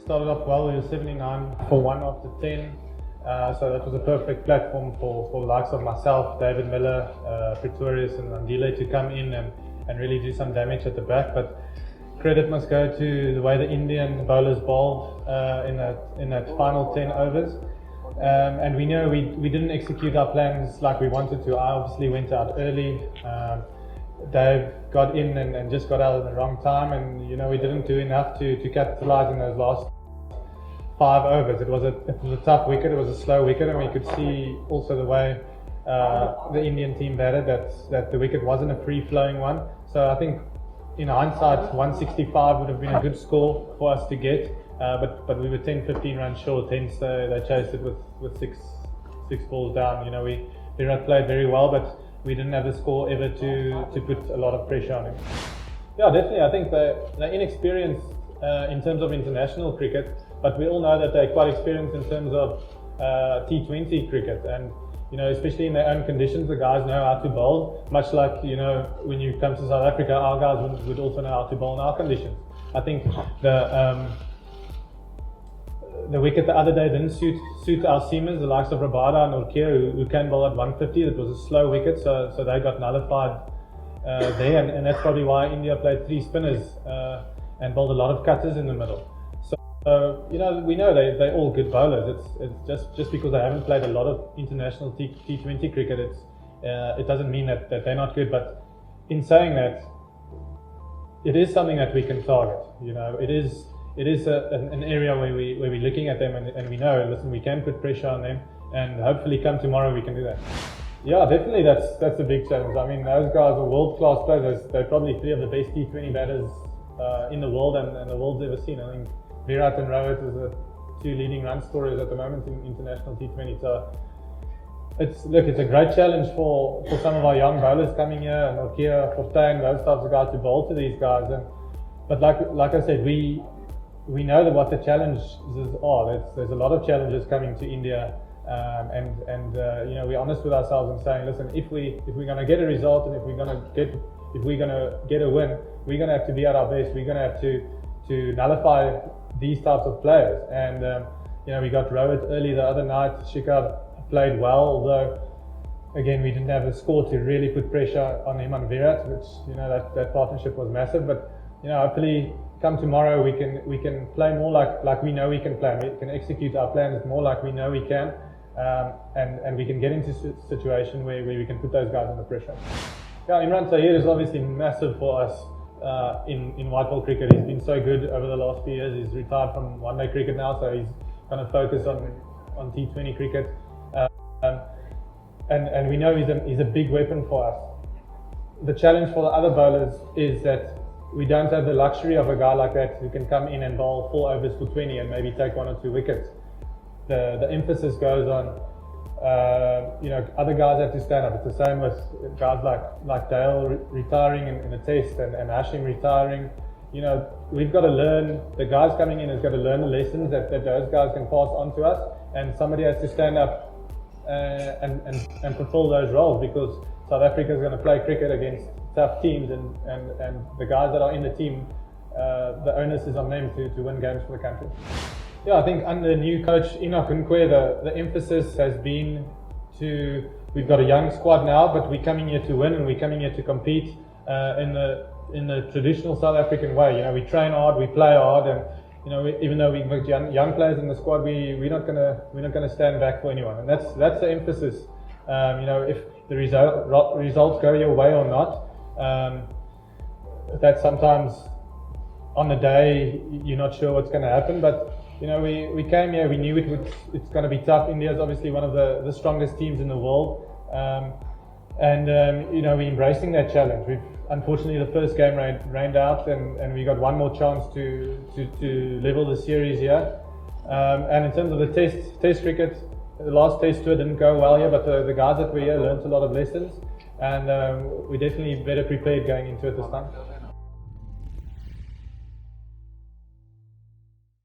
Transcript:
Started off well, we were 79 for 1 after 10. So that was a perfect platform for the likes of myself, David Miller, Pretorius and Andile to come in and really do some damage at the back. But credit must go to the way the Indian bowlers bowled in that final 10 overs. And we know we didn't execute our plans like we wanted to. I obviously went out early. Dave got in and just got out at the wrong time, and we didn't do enough to capitalize in those last 5 overs. It was a tough wicket, it was a slow wicket, and we could see also the way the Indian team batted that the wicket wasn't a free-flowing one. So I think in hindsight 165 would have been a good score for us to get, but we were 10-15 runs short, hence they chased it with six balls down. Virat played very well, but we didn't have the score ever to put a lot of pressure on him. Yeah, definitely. I think they're inexperienced in terms of international cricket, but we all know that they're quite experienced in terms of T20 cricket, and especially in their own conditions, the guys know how to bowl. Much like when you come to South Africa, our guys would also know how to bowl in our conditions. I think the wicket the other day didn't suit our seamers, the likes of Rabada and Urkia, who can bowl at 150. It was a slow wicket, so they got nullified there, and that's probably why India played 3 spinners and bowled a lot of cutters in the middle. So we know they're all good bowlers. It's just because they haven't played a lot of international T20 cricket, it doesn't mean that they're not good. But in saying that, it is something that we can target. It is an area where we're looking at them and we know, listen, we can put pressure on them, and hopefully come tomorrow we can do that. Yeah, definitely that's a big challenge. I mean, those guys are world-class players. They're probably 3 of the best T20 batters in the world and the world's ever seen. I think Virat and Rohit is the 2 leading run scorers at the moment in international T20. So it's a great challenge for some of our young bowlers coming here, and Urkia, Fortuin, those types of guys to bowl to these guys. But like I said, we know what the challenges are. There's a lot of challenges coming to India, and we're honest with ourselves and saying, listen, if we're going to get a result, and if we're going to get a win, we're going to have to be at our best. We're going to have to nullify these types of players. And we got Rohit early the other night. Shikhar played well, although again we didn't have a score to really put pressure on him and Virat, which that partnership was massive. But hopefully come tomorrow we can play more like we know we can play. We can execute our plans more like we know we can, and we can get into a situation where we can put those guys under pressure. Yeah, Imran Tahir is obviously massive for us in white ball cricket. He's been so good over the last few years. He's retired from one-day cricket now, so he's going to focus on T20 cricket, and we know he's a big weapon for us. The challenge for the other bowlers is that we don't have the luxury of a guy like that who can come in and bowl 4 overs for 20 and maybe take 1 or 2 wickets. The emphasis goes on, other guys have to stand up. It's the same with guys like Dale retiring in the test and Hashim retiring. We've got to learn, the guys coming in has got to learn the lessons that those guys can pass on to us, and somebody has to stand up and fulfill those roles, because South Africa is going to play cricket against tough teams, and the guys that are in the team, the onus is on them to win games for the country. Yeah, I think under new coach Enoch Nkwe, the emphasis has been we've got a young squad now, but we're coming here to win, and we're coming here to compete in the traditional South African way. We train hard, we play hard, and even though we've got young players in the squad, we're not gonna stand back for anyone, and that's the emphasis. If the results go your way or not, that sometimes on the day you're not sure what's going to happen. But we came here, we knew it's going to be tough. India's obviously one of the strongest teams in the world, and we're embracing that challenge. Unfortunately, the first game rained out, and we got one more chance to level the series here. And in terms of the test cricket, the last test tour didn't go well here, but the guys that were here learned a lot of lessons, and we're definitely better prepared going into it this time.